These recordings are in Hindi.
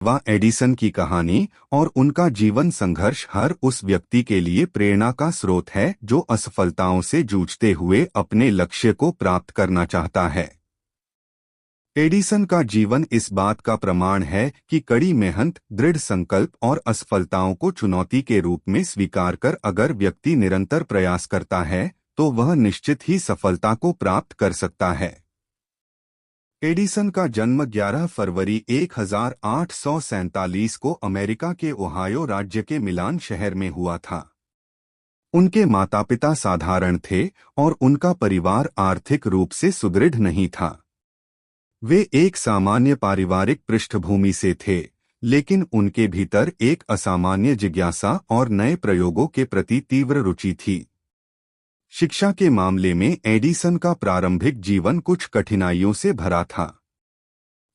एडिसन की कहानी और उनका जीवन संघर्ष हर उस व्यक्ति के लिए प्रेरणा का स्रोत है जो असफलताओं से जूझते हुए अपने लक्ष्य को प्राप्त करना चाहता है। एडिसन का जीवन इस बात का प्रमाण है कि कड़ी मेहनत, दृढ़ संकल्प और असफलताओं को चुनौती के रूप में स्वीकार कर अगर व्यक्ति निरंतर प्रयास करता है तो वह निश्चित ही सफलता को प्राप्त कर सकता है। एडिसन का जन्म 11 फरवरी 1847 को अमेरिका के ओहायो राज्य के मिलान शहर में हुआ था। उनके माता पिता साधारण थे और उनका परिवार आर्थिक रूप से सुदृढ़ नहीं था। वे एक सामान्य पारिवारिक पृष्ठभूमि से थे, लेकिन उनके भीतर एक असामान्य जिज्ञासा और नए प्रयोगों के प्रति तीव्र रुचि थी। शिक्षा के मामले में एडिसन का प्रारंभिक जीवन कुछ कठिनाइयों से भरा था।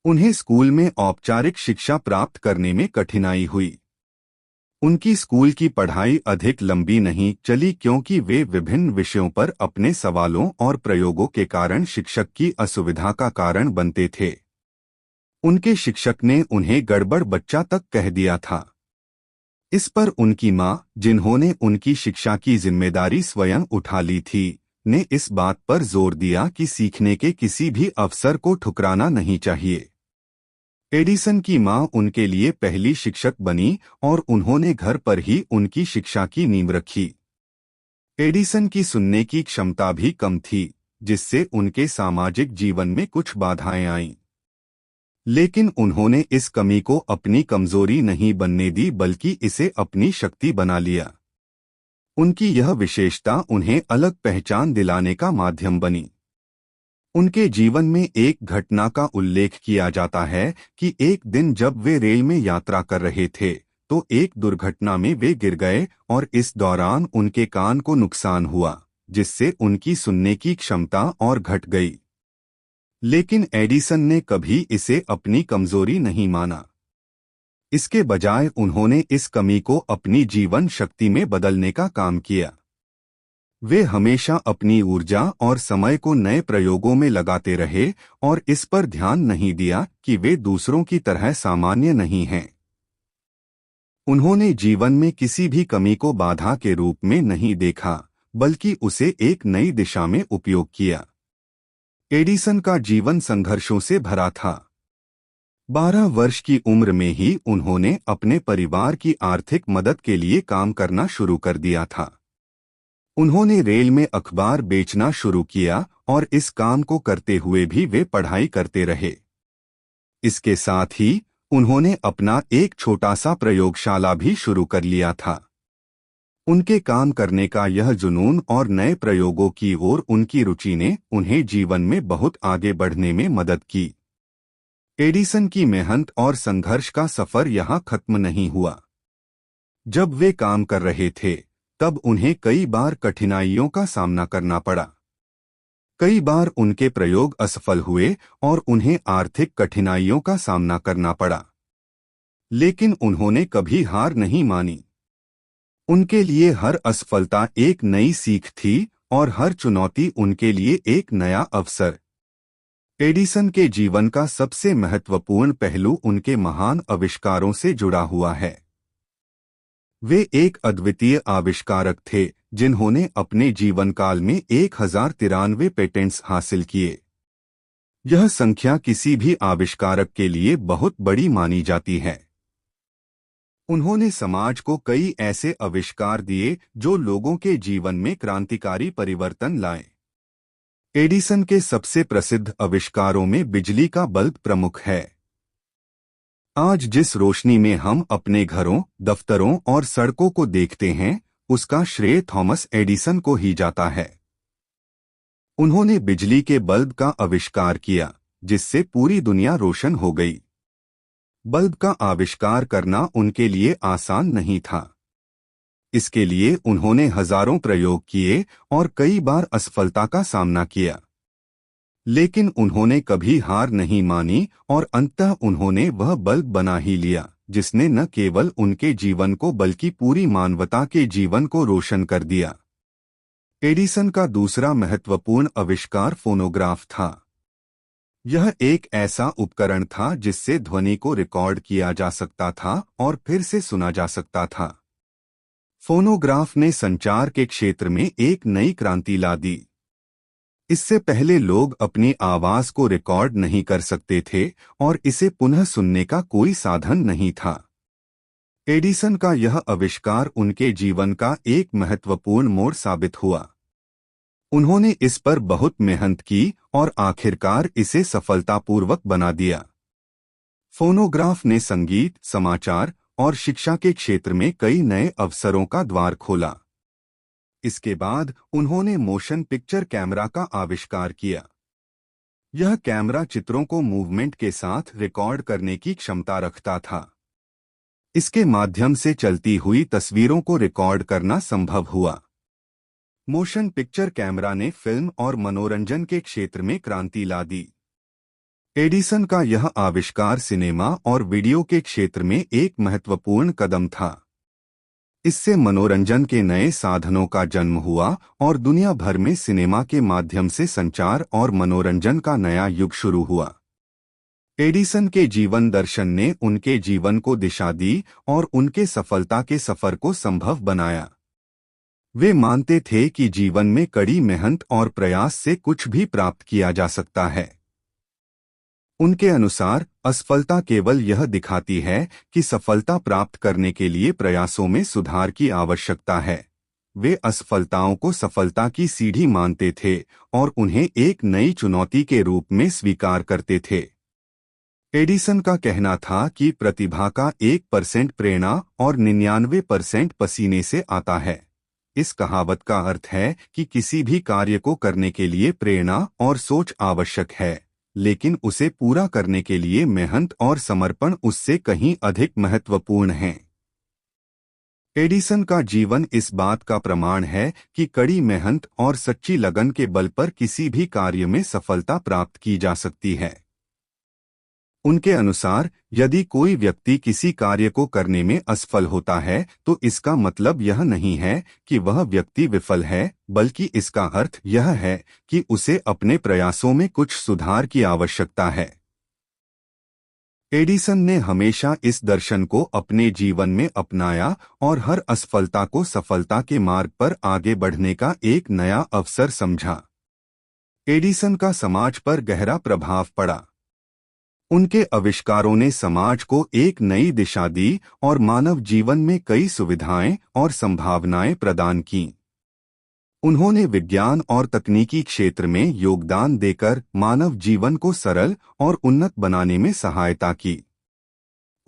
उन्हें स्कूल में औपचारिक शिक्षा प्राप्त करने में कठिनाई हुई। उनकी स्कूल की पढ़ाई अधिक लंबी नहीं चली क्योंकि वे विभिन्न विषयों पर अपने सवालों और प्रयोगों के कारण शिक्षक की असुविधा का कारण बनते थे। उनके शिक्षक ने उन्हें गड़बड़ बच्चा तक कह दिया था। इस पर उनकी मां, जिन्होंने उनकी शिक्षा की जिम्मेदारी स्वयं उठा ली थी, ने इस बात पर जोर दिया कि सीखने के किसी भी अवसर को ठुकराना नहीं चाहिए। एडिसन की मां उनके लिए पहली शिक्षक बनी और उन्होंने घर पर ही उनकी शिक्षा की नींव रखी। एडिसन की सुनने की क्षमता भी कम थी, जिससे उनके सामाजिक जीवन में कुछ बाधाएं आईं। लेकिन उन्होंने इस कमी को अपनी कमजोरी नहीं बनने दी बल्कि इसे अपनी शक्ति बना लिया। उनकी यह विशेषता उन्हें अलग पहचान दिलाने का माध्यम बनी। उनके जीवन में एक घटना का उल्लेख किया जाता है कि एक दिन जब वे रेल में यात्रा कर रहे थे तो एक दुर्घटना में वे गिर गए और इस दौरान उनके कान को नुकसान हुआ, जिससे उनकी सुनने की क्षमता और घट गई। लेकिन एडिसन ने कभी इसे अपनी कमजोरी नहीं माना। इसके बजाय उन्होंने इस कमी को अपनी जीवन शक्ति में बदलने का काम किया। वे हमेशा अपनी ऊर्जा और समय को नए प्रयोगों में लगाते रहे और इस पर ध्यान नहीं दिया कि वे दूसरों की तरह सामान्य नहीं हैं। उन्होंने जीवन में किसी भी कमी को बाधा के रूप में नहीं देखा, बल्कि उसे एक नई दिशा में उपयोग किया। एडिसन का जीवन संघर्षों से भरा था। 12 वर्ष की उम्र में ही उन्होंने अपने परिवार की आर्थिक मदद के लिए काम करना शुरू कर दिया था। उन्होंने रेल में अखबार बेचना शुरू किया और इस काम को करते हुए भी वे पढ़ाई करते रहे। इसके साथ ही उन्होंने अपना एक छोटा सा प्रयोगशाला भी शुरू कर लिया था। उनके काम करने का यह जुनून और नए प्रयोगों की ओर उनकी रुचि ने उन्हें जीवन में बहुत आगे बढ़ने में मदद की। एडिसन की मेहनत और संघर्ष का सफर यहाँ खत्म नहीं हुआ। जब वे काम कर रहे थे तब उन्हें कई बार कठिनाइयों का सामना करना पड़ा। कई बार उनके प्रयोग असफल हुए और उन्हें आर्थिक कठिनाइयों का सामना करना पड़ा, लेकिन उन्होंने कभी हार नहीं मानी। उनके लिए हर असफलता एक नई सीख थी और हर चुनौती उनके लिए एक नया अवसर। एडिसन के जीवन का सबसे महत्वपूर्ण पहलू उनके महान आविष्कारों से जुड़ा हुआ है। वे एक अद्वितीय आविष्कारक थे जिन्होंने अपने जीवन काल में 1093 पेटेंट्स हासिल किए। यह संख्या किसी भी आविष्कारक के लिए बहुत बड़ी मानी जाती है। उन्होंने समाज को कई ऐसे आविष्कार दिए जो लोगों के जीवन में क्रांतिकारी परिवर्तन लाए। एडिसन के सबसे प्रसिद्ध आविष्कारों में बिजली का बल्ब प्रमुख है। आज जिस रोशनी में हम अपने घरों, दफ्तरों और सड़कों को देखते हैं, उसका श्रेय थॉमस एडिसन को ही जाता है। उन्होंने बिजली के बल्ब का आविष्कार किया, जिससे पूरी दुनिया रोशन हो गई। बल्ब का आविष्कार करना उनके लिए आसान नहीं था। इसके लिए उन्होंने हजारों प्रयोग किए और कई बार असफलता का सामना किया। लेकिन उन्होंने कभी हार नहीं मानी और अंततः उन्होंने वह बल्ब बना ही लिया, जिसने न केवल उनके जीवन को बल्कि पूरी मानवता के जीवन को रोशन कर दिया। एडिसन का दूसरा महत्वपूर्ण आविष्कार फोनोग्राफ था। यह एक ऐसा उपकरण था जिससे ध्वनि को रिकॉर्ड किया जा सकता था और फिर से सुना जा सकता था। फोनोग्राफ ने संचार के क्षेत्र में एक नई क्रांति ला दी। इससे पहले लोग अपनी आवाज को रिकॉर्ड नहीं कर सकते थे और इसे पुनः सुनने का कोई साधन नहीं था। एडिसन का यह आविष्कार उनके जीवन का एक महत्वपूर्ण मोड़ साबित हुआ। उन्होंने इस पर बहुत मेहनत की और आखिरकार इसे सफलतापूर्वक बना दिया। फोनोग्राफ ने संगीत, समाचार और शिक्षा के क्षेत्र में कई नए अवसरों का द्वार खोला। इसके बाद उन्होंने मोशन पिक्चर कैमरा का आविष्कार किया। यह कैमरा चित्रों को मूवमेंट के साथ रिकॉर्ड करने की क्षमता रखता था। इसके माध्यम से चलती हुई तस्वीरों को रिकॉर्ड करना संभव हुआ। मोशन पिक्चर कैमरा ने फिल्म और मनोरंजन के क्षेत्र में क्रांति ला दी। एडिसन का यह आविष्कार सिनेमा और वीडियो के क्षेत्र में एक महत्वपूर्ण कदम था। इससे मनोरंजन के नए साधनों का जन्म हुआ और दुनिया भर में सिनेमा के माध्यम से संचार और मनोरंजन का नया युग शुरू हुआ। एडिसन के जीवन दर्शन ने उनके जीवन को दिशा दी और उनके सफलता के सफर को संभव बनाया। वे मानते थे कि जीवन में कड़ी मेहनत और प्रयास से कुछ भी प्राप्त किया जा सकता है। उनके अनुसार असफलता केवल यह दिखाती है कि सफलता प्राप्त करने के लिए प्रयासों में सुधार की आवश्यकता है। वे असफलताओं को सफलता की सीढ़ी मानते थे और उन्हें एक नई चुनौती के रूप में स्वीकार करते थे। एडिसन का कहना था कि प्रतिभा का 1% प्रेरणा और 99% पसीने से आता है। इस कहावत का अर्थ है कि किसी भी कार्य को करने के लिए प्रेरणा और सोच आवश्यक है, लेकिन उसे पूरा करने के लिए मेहनत और समर्पण उससे कहीं अधिक महत्वपूर्ण हैं। एडिसन का जीवन इस बात का प्रमाण है कि कड़ी मेहनत और सच्ची लगन के बल पर किसी भी कार्य में सफलता प्राप्त की जा सकती है। उनके अनुसार यदि कोई व्यक्ति किसी कार्य को करने में असफल होता है तो इसका मतलब यह नहीं है कि वह व्यक्ति विफल है, बल्कि इसका अर्थ यह है कि उसे अपने प्रयासों में कुछ सुधार की आवश्यकता है। एडिसन ने हमेशा इस दर्शन को अपने जीवन में अपनाया और हर असफलता को सफलता के मार्ग पर आगे बढ़ने का एक नया अवसर समझा। एडिसन का समाज पर गहरा प्रभाव पड़ा। उनके आविष्कारों ने समाज को एक नई दिशा दी और मानव जीवन में कई सुविधाएं और संभावनाएं प्रदान की। उन्होंने विज्ञान और तकनीकी क्षेत्र में योगदान देकर मानव जीवन को सरल और उन्नत बनाने में सहायता की।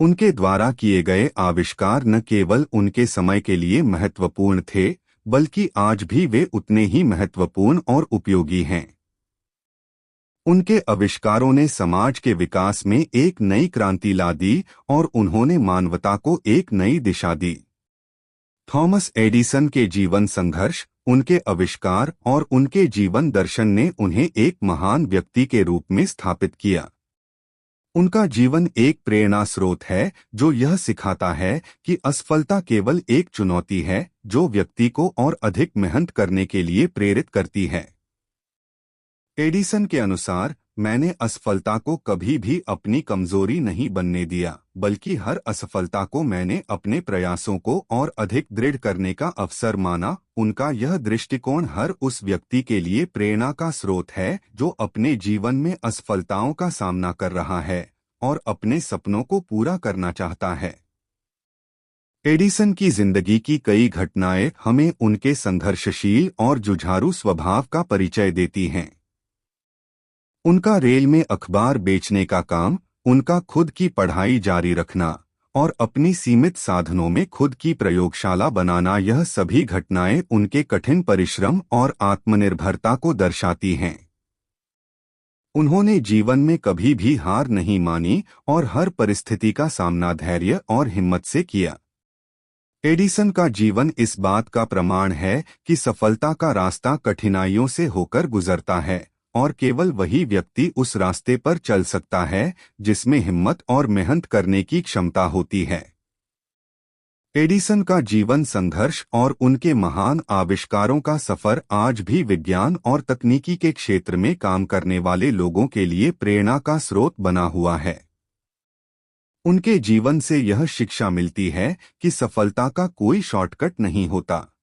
उनके द्वारा किए गए आविष्कार न केवल उनके समय के लिए महत्वपूर्ण थे, बल्कि आज भी वे उतने ही महत्वपूर्ण और उपयोगी हैं। उनके आविष्कारों ने समाज के विकास में एक नई क्रांति ला दी और उन्होंने मानवता को एक नई दिशा दी। थॉमस एडिसन के जीवन संघर्ष, उनके आविष्कार और उनके जीवन दर्शन ने उन्हें एक महान व्यक्ति के रूप में स्थापित किया। उनका जीवन एक प्रेरणा स्रोत है जो यह सिखाता है कि असफलता केवल एक चुनौती है जो व्यक्ति को और अधिक मेहनत करने के लिए प्रेरित करती है। एडिसन के अनुसार, मैंने असफलता को कभी भी अपनी कमजोरी नहीं बनने दिया, बल्कि हर असफलता को मैंने अपने प्रयासों को और अधिक दृढ़ करने का अवसर माना। उनका यह दृष्टिकोण हर उस व्यक्ति के लिए प्रेरणा का स्रोत है जो अपने जीवन में असफलताओं का सामना कर रहा है और अपने सपनों को पूरा करना चाहता है। एडिसन की जिंदगी की कई घटनाएं हमें उनके संघर्षशील और जुझारू स्वभाव का परिचय देती हैं। उनका रेल में अखबार बेचने का काम, उनका खुद की पढ़ाई जारी रखना और अपनी सीमित साधनों में खुद की प्रयोगशाला बनाना, यह सभी घटनाएं उनके कठिन परिश्रम और आत्मनिर्भरता को दर्शाती हैं। उन्होंने जीवन में कभी भी हार नहीं मानी और हर परिस्थिति का सामना धैर्य और हिम्मत से किया। एडिसन का जीवन इस बात का प्रमाण है कि सफलता का रास्ता कठिनाइयों से होकर गुजरता है और केवल वही व्यक्ति उस रास्ते पर चल सकता है जिसमें हिम्मत और मेहनत करने की क्षमता होती है। एडिसन का जीवन संघर्ष और उनके महान आविष्कारों का सफर आज भी विज्ञान और तकनीकी के क्षेत्र में काम करने वाले लोगों के लिए प्रेरणा का स्रोत बना हुआ है। उनके जीवन से यह शिक्षा मिलती है कि सफलता का कोई शॉर्टकट नहीं होता।